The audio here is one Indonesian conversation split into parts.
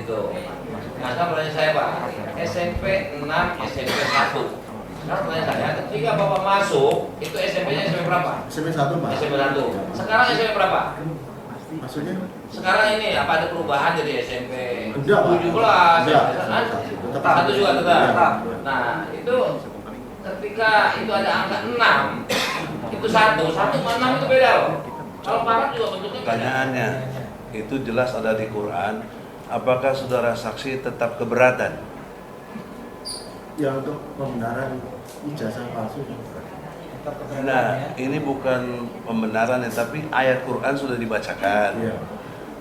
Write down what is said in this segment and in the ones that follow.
itu. Nah, sekarang pertanyaan saya Pak, SMP 6, SMP 1. Sekarang pertanyaan saya, ketika Bapak masuk, itu SMP-nya SMP berapa? SMP 1 Pak. SMP 1. Sekarang SMP berapa? Maksudnya? Sekarang ini apa ada perubahan jadi SMP Udah, Pak. 17? Udah. Kan? Tetap. Satu juga tetap. Tetap. Nah, itu ketika itu ada angka 6, itu 1 sama 6 itu beda loh. Kalau 4 juga bentuknya beda. Pertanyaannya, itu jelas ada di Quran. Apakah saudara saksi tetap keberatan? Ya untuk pembenaran ijazah palsu. Nah, ini bukan pembenaran ya, tapi ayat Quran sudah dibacakan. Iya.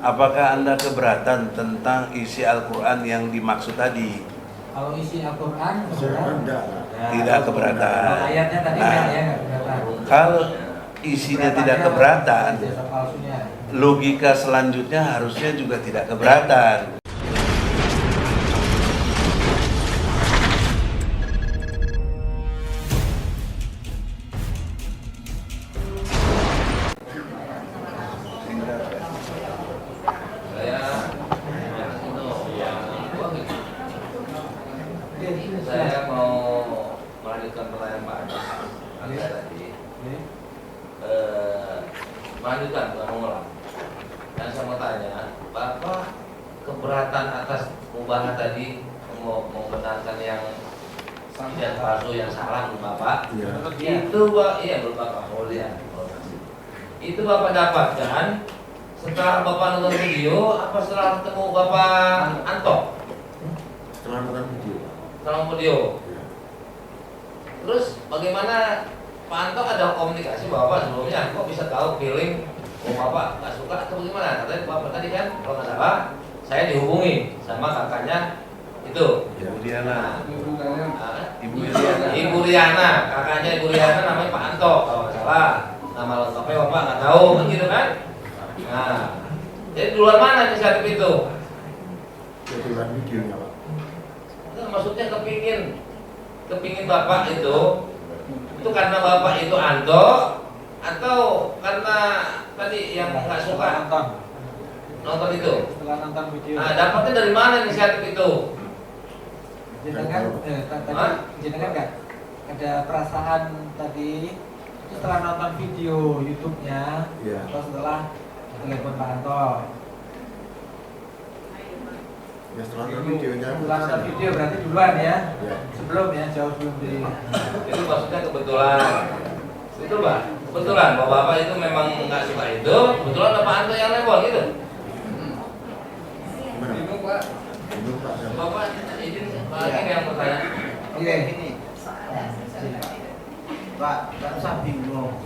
Apakah Anda keberatan tentang isi Al-Quran yang dimaksud tadi? Kalau isi Al-Quran, Enggak. Tidak keberatan. Kalau ayatnya tadi Nah, kan ya nggak keberatan. kalau isinya tidak keberatan, Ijazah palsunya. logika selanjutnya harusnya juga tidak keberatan. Saya mau melanjutkan pertanyaan Pak Anies tadi. Melanjutkan, bukan mengulang. Dan saya mau tanya, Bapak keberatan atas mubahat tadi membenarkan yang tidak palsu yang salah menurut Bapak? Iya. Itu Pak, iya menurut Bapak. Oh lihat. Itu Bapak dapatkan setelah Bapak nonton video apa setelah ketemu Bapak Anto? Setelah nonton video. Setelah video. Terus bagaimana Pak Anto ada komunikasi Bapak sebelumnya? Kok bisa tahu feeling Bapak nggak suka atau bagaimana? Katanya Bapak tadi kan kalau nggak salah saya dihubungi sama kakaknya itu. Ibu Diana. Ibu Riana, kakaknya Ibu Riana namanya Pak Anto kalau nggak salah. Nama lengkapnya Bapak nggak tahu kan gitu kan? Nah, jadi duluan mana inisiatif itu? Kebetulan videonya Pak. Nah, maksudnya kepingin Bapak itu karena Bapak itu Anto atau karena tadi yang nggak suka nonton itu? Setelah nonton video. Nah, dapatnya dari mana inisiatif itu? Jenengan tadi jenengan nggak ada perasaan tadi itu setelah nonton video YouTube-nya Iya. atau setelah telepon Pak Anto? Ya setelah nonton videonya. Setelah nonton video berarti duluan ya? Iya. Sebelum ya, jauh sebelum di. Itu maksudnya kebetulan. Betul Pak? Kebetulan bahwa Bapak itu memang nggak suka itu, kebetulan Pak Anto yang nelpon gitu. Gimana? Bingung Pak. Bingung Pak. Bapak izin Pak ini yang bertanya. Oke. Ini Pak, saya bingung.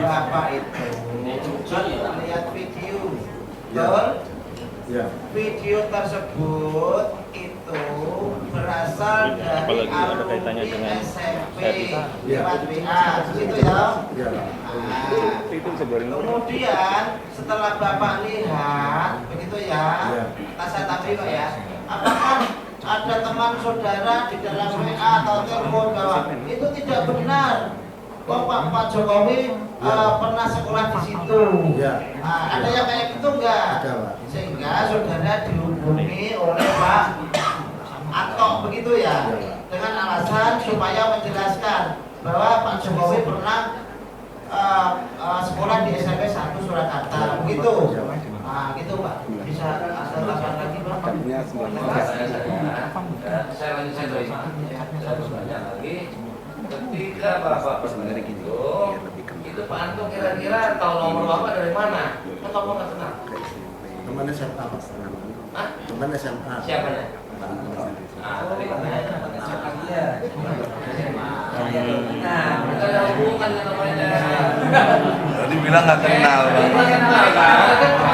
Bapak itu lihat video, betul? Ya. Video tersebut itu berasal dari alumni SMP lewat WA, gitu ya? Iya Pak. Nah, kemudian setelah Bapak lihat, begitu ya? Iya. Saya tadi kok ya, apakah ada teman saudara di dalam WA atau telepon bahwa itu tidak benar? Kok Pak Jokowi pernah sekolah di situ? Iya. Nah, ada yang kayak gitu enggak? Ada Pak. Sehingga saudara dihubungi oleh Pak Anto begitu ya, dengan alasan supaya menjelaskan bahwa Pak Jokowi pernah sekolah di SMP 1 Surakarta begitu. Nah gitu Pak, bisa ada tambahan lagi Pak? Saya lanjutkan dari saya bertanya lagi. Ketika Bapak benar itu Pak Anto kira-kira tahu nomor Bapak dari mana? Atau Bapak nggak kenal? Teman SMA Pak. Hah? Teman SMA. Siapanya? Nah, tadi katanya Iya. nah, kita ada hubungan dengan namanya. Tadi bilang nggak kenal, Bang. Nggak kenal kan?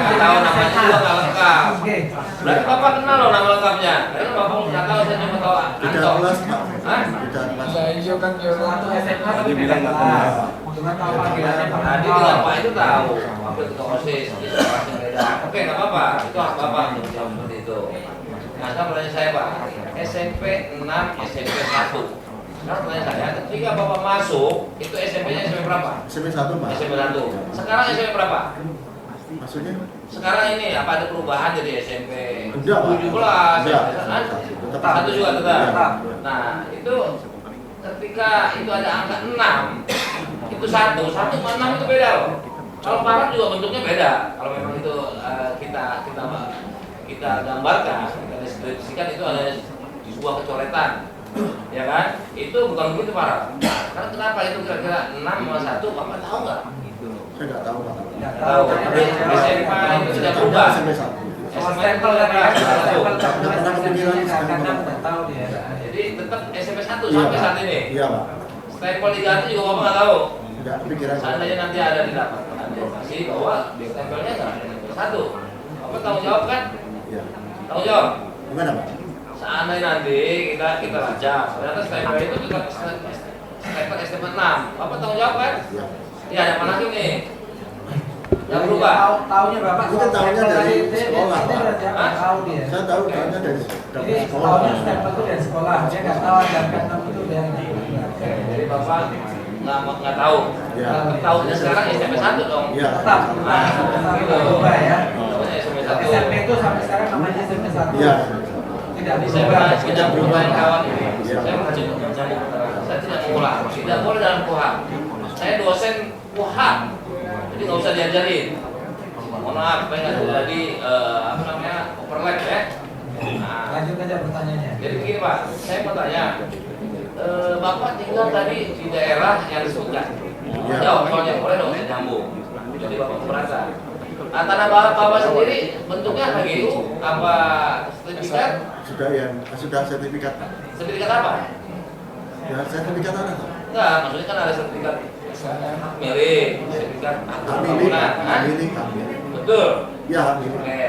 Nggak tahu namanya juga nggak lengkap. Oke. Berarti Bapak kenal loh nama lengkapnya. Karena Bapak nggak tahu, saya cuma tahu Beda Anto. kelas Pak. Hah? Beda kelas. Satu SMA Tadi bilang nggak kenal. Cuma tahu panggilannya Pak Tadi Anto. bilang Pak itu tahu. Bapak itu OSIS, itu pasti beda. Oke, nggak apa-apa. Itu hak Bapak untuk jawab seperti itu. Nah, sekarang pertanyaan saya Pak, SMP 6, SMP 1. Sekarang pertanyaan saya, ketika Bapak masuk, itu SMP-nya SMP berapa? SMP 1 Pak. SMP 1. Sekarang SMP berapa? Maksudnya? Sekarang ini apa ada perubahan jadi SMP Enggak, Pak. 17? Enggak. Kan? Satu juga tetap. Iya. Nah itu ketika itu ada angka 6 itu satu sama 6 itu beda loh. Kalau parang juga bentuknya beda. Kalau memang itu kita gambarkan, kita deskripsikan itu ada sebuah kecoretan, ya kan? Itu bukan begitu parang. Karena kenapa itu kira-kira 6 sama 1? Bapak tahu nggak? Saya nggak tahu, Pak. Nggak Tahu. Tapi SMA itu sudah berubah. Sampai satu. Soal stempel kan ya, stempel Nggak pernah kepikiran karena udah tahu dia. Jadi tetap SMP 1 Iya, sampai Pak. saat ini. Iya, Pak. Stempel diganti juga Bapak nggak tahu. Nggak kepikiran. Seandainya nanti ada di lapangan informasi bahwa stempelnya nggak ada stempel 1. Bapak tanggung jawab kan? Iya. Tanggung jawab. Gimana, Pak? Seandainya nanti kita baca, ternyata stempel itu juga stempel SMP 6. Bapak tanggung jawab kan? Iya. Iya, yang mana lagi nih? Yang berubah. Tahunya Bapak Itu tahunya dari sekolah, Pak. Pak. Tahu dia. Saya tahu tahunya dari Jadi sekolah. tahunya stempel itu dari sekolah. Dia nggak tahu ada karena itu dari. Jadi Bapak nggak tahu. Iya. Tahunya sekarang SMP 1 dong. Iya. Tetap. Nah, gitu. Berubah ya. Tahunya SMP 1. SMP itu sampai sekarang namanya SMP 1. Iya. Tidak Saya berubah. tidak berubah kawan ini. Iya. Saya mengajar mencari keterangan. Saya tidak mengulang. Tidak boleh dalam kuhab. Saya dosen kuhab. Jadi nggak usah diajarin. Mohon maaf, saya nggak jadi apa namanya overlap ya. Nah, Lanjut aja pertanyaannya. jadi begini Pak, saya mau tanya. Bapak tinggal tadi di daerah yang disebutkan. Iya. Jawab soalnya boleh dong saya nyambung. Jadi Bapak keberatan. Nah, tanah Bapak sendiri bentuknya HGU apa sertifikat? Sudah sertifikat, Pak. Sertifikat apa? Ya, sertifikat tanah, Pak. Enggak, maksudnya kan ada sertifikat hak milik, sertifikat hak Hak milik, bangunan, hak kan? milik, hak milik. Betul. Ya, hak milik. Oke,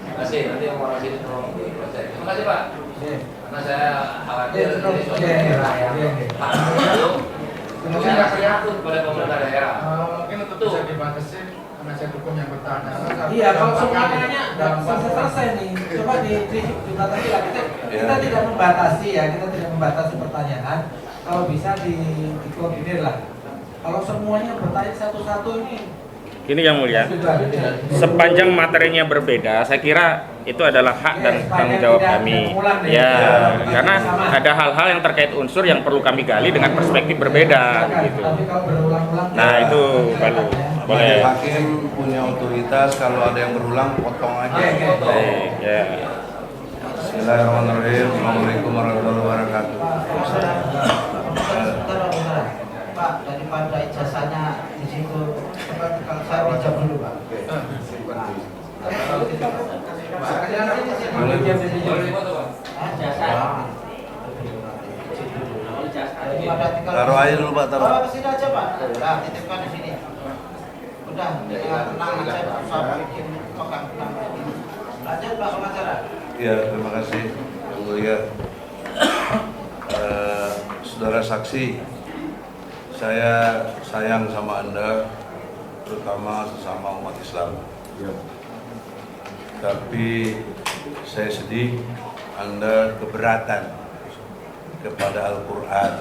terima kasih. Nanti yang mau sini tolong diproses. Terima kasih Pak. Oke. Karena saya khawatir Iya, jadi suatu iya, daerah yang iya. hak itu kemudian kasih akut kepada pemerintah daerah. Mungkin untuk bisa dibatasi penasihat hukum yang bertanya. Iya, kalau semuanya udah selesai nih, coba dibatasi lah. Kita tidak membatasi ya, kita tidak membatasi pertanyaan. Kalau bisa dikoordinir lah. Kalau semuanya bertanya satu-satu ini. Gini Yang Mulia, sepanjang materinya berbeda, saya kira itu adalah hak dan tanggung jawab kami. Ya, karena ada hal-hal yang terkait unsur yang perlu kami gali dengan perspektif berbeda. Gitu. Tapi kalau berulang-ulang. Nah itu baru boleh. Hakim punya otoritas, kalau ada yang berulang potong aja. Baik, ya. Bismillahirrahmanirrahim. Assalamualaikum warahmatullahi wabarakatuh. Pak, daripada ijazahnya di situ, kalau saya pinjam dulu Pak. Boleh foto Pak. Taruh aja dulu Pak, taruh. Bawa ke sini aja Pak. Nah, titipkan di sini. Udah, tenang aja Pak. Saya bikin pegang tenang. Lanjut Pak pengacara. Ya, terima kasih Yang Mulia. Saudara saksi, saya sayang sama Anda, terutama sesama umat Islam. Ya. Tapi saya sedih Anda keberatan kepada Al-Quran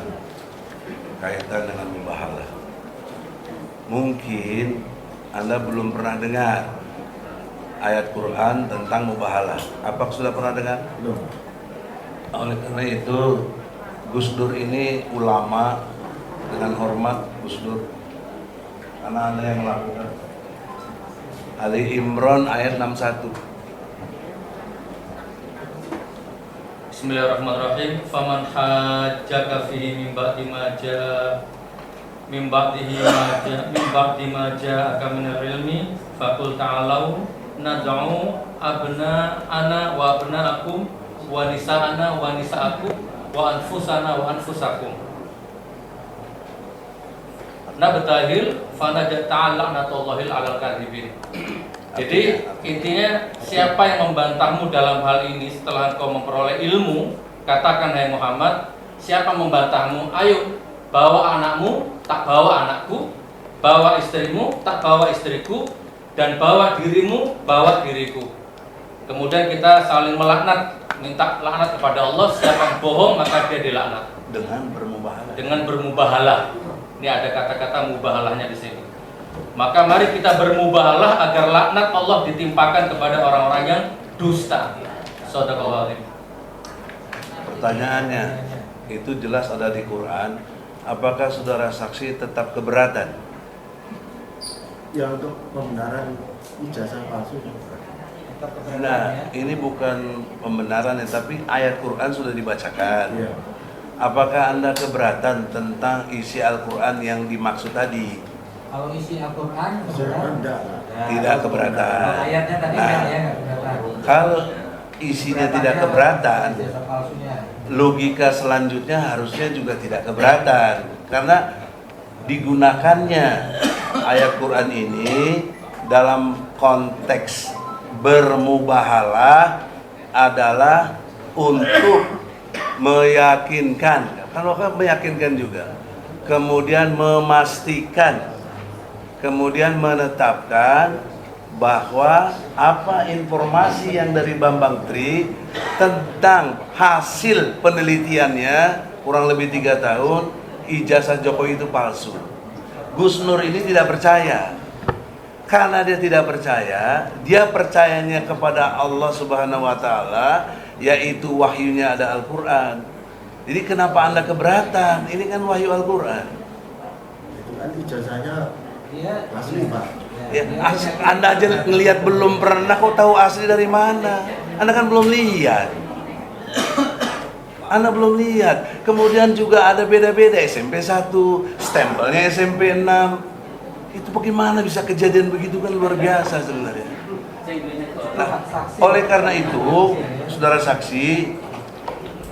kaitan dengan mubahalah. Mungkin Anda belum pernah dengar ayat Quran tentang mubahalah. Apa sudah pernah dengar? Belum. Oleh karena itu Gus Dur ini ulama, dengan hormat Gus Dur, karena Anda yang melakukan. Ali Imran ayat 61. Bismillahirrahmanirrahim. Faman hajjaka fihi min ba'di ma ja'aka minal ilmi faqul ta'alau nad'u abna'ana wa abna'akum wa nisa'ana wa nisa'akum wa anfusana wa anfusakum nabtahil fanajat ta'alaqnatullahil alal kadhibin. Jadi intinya, siapa yang membantahmu dalam hal ini setelah engkau memperoleh ilmu, katakan hai Muhammad, siapa membantahmu, ayo bawa anakmu, tak bawa anakku, bawa istrimu, tak bawa istriku, dan bawa dirimu, bawa diriku. Kemudian kita saling melaknat, minta laknat kepada Allah. Siapa yang bohong maka dia dilaknat Dengan bermubahalah. dengan bermubahalah. Ini ada kata-kata mubahalahnya di sini. Maka mari kita bermubahalah agar laknat Allah ditimpakan kepada orang-orang yang dusta. Shadaqallahu alazim. Pertanyaannya, itu jelas ada di Quran. Apakah saudara saksi tetap keberatan? Ya untuk pembenaran ijazah palsu. Nah, ini bukan pembenaran ya, tapi ayat Quran sudah dibacakan. Iya. Apakah Anda keberatan tentang isi Al-Quran yang dimaksud tadi? Kalau isi Al-Quran, Enggak. Tidak keberatan. Kalau ayatnya tadi Nah, kan ya nggak keberatan. kalau isinya tidak keberatan, Ijazah palsunya. logika selanjutnya harusnya juga tidak keberatan, karena digunakannya ayat Quran ini dalam konteks bermubahalah adalah untuk meyakinkan, kalau kan meyakinkan juga, kemudian memastikan, kemudian menetapkan bahwa apa informasi yang dari Bambang Tri tentang hasil penelitiannya kurang lebih 3 tahun ijazah Jokowi itu palsu. Gus Nur ini tidak percaya. Karena dia tidak percaya, dia percayanya kepada Allah Subhanahu wa taala, yaitu wahyunya ada Al-Qur'an. Jadi kenapa Anda keberatan? Ini kan wahyu Al-Qur'an. Itu kan ijazahnya Dia asli, Pak. Ya, Anda aja ngelihat belum pernah, kok tahu asli dari mana? Anda kan belum lihat. Anda belum lihat. Kemudian juga ada beda-beda, SMP 1, stempelnya SMP 6. Itu bagaimana bisa kejadian begitu, kan luar biasa sebenarnya. Nah, oleh karena itu, saudara saksi,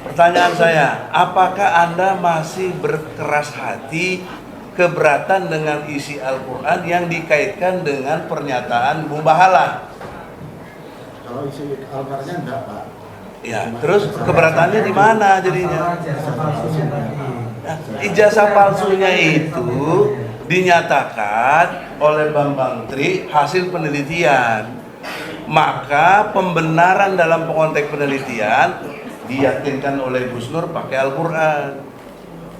pertanyaan saya, apakah Anda masih berkeras hati keberatan dengan isi Al-Quran yang dikaitkan dengan pernyataan mubahalah? Kalau isi Al-Qur'annya enggak, Pak. Ya, terus keberatannya di mana jadinya? Nah, ijazah palsunya itu dinyatakan oleh Bambang Tri hasil penelitian. Maka pembenaran dalam konteks penelitian diyakinkan oleh Gus Nur pakai Al-Quran.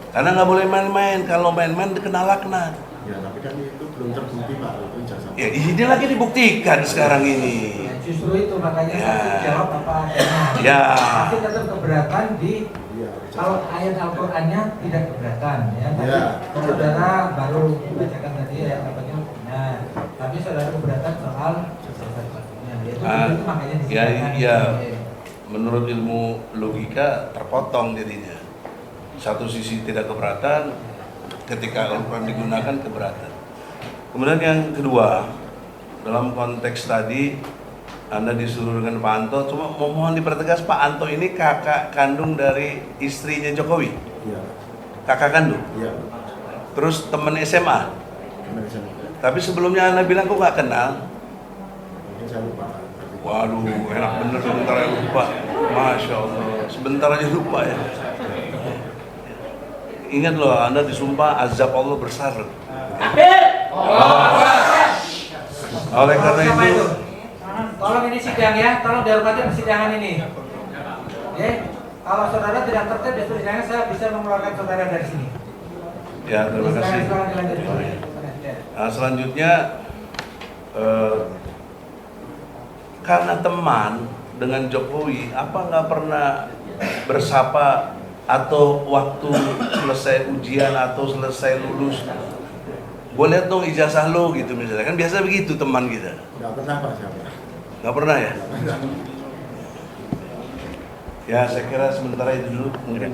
Karena nggak boleh main-main, kalau main-main dikenal laknat. Ya, tapi kan itu belum terbukti, Pak, itu ijazah. Ya, ini lagi dibuktikan sekarang ini. Justru itu makanya Ya. saksi jawab apa adanya. Ya. Saksi tetap keberatan di Iya, kalau ayat Al-Qur'annya tidak keberatan ya. Tadi Ya. saudara baru membacakan tadi ayat Al-Qur'annya benar. Tapi saudara keberatan soal ijazah palsunya. Itu makanya Ya, disebutkan. ya, menurut ilmu logika terpotong jadinya. Satu sisi tidak keberatan, ketika Al-Quran digunakan keberatan. Kemudian yang kedua, dalam konteks tadi Anda disuruh dengan Pak Anto, cuma mohon dipertegas, Pak Anto ini kakak kandung dari istrinya Jokowi. Iya. Kakak kandung. Iya. Terus teman SMA. Benar, saya lupa. Tapi sebelumnya Anda bilang kok nggak kenal. Mungkin saya lupa, Pak. Waduh, enak bener sebentar aja lupa. Masya Allah, sebentar aja lupa ya. Ingat loh, Anda disumpah azab Allah besar. Oleh karena Siapa itu, tolong ini sidang ya, tolong dihormati persidangan ini. Oke, kalau saudara tidak tertib di persidangan, saya bisa mengeluarkan saudara dari sini. ya terima kasih. Silakan dilanjutkan. Nah, selanjutnya, karena teman dengan Jokowi, apa nggak pernah bersapa atau waktu selesai ujian atau selesai lulus, gue lihat dong ijazah lo gitu misalnya, kan biasa begitu teman kita. Nggak pernah, Pak, siapa? Nggak pernah ya? Nggak pernah. Ya saya kira sementara itu dulu mungkin.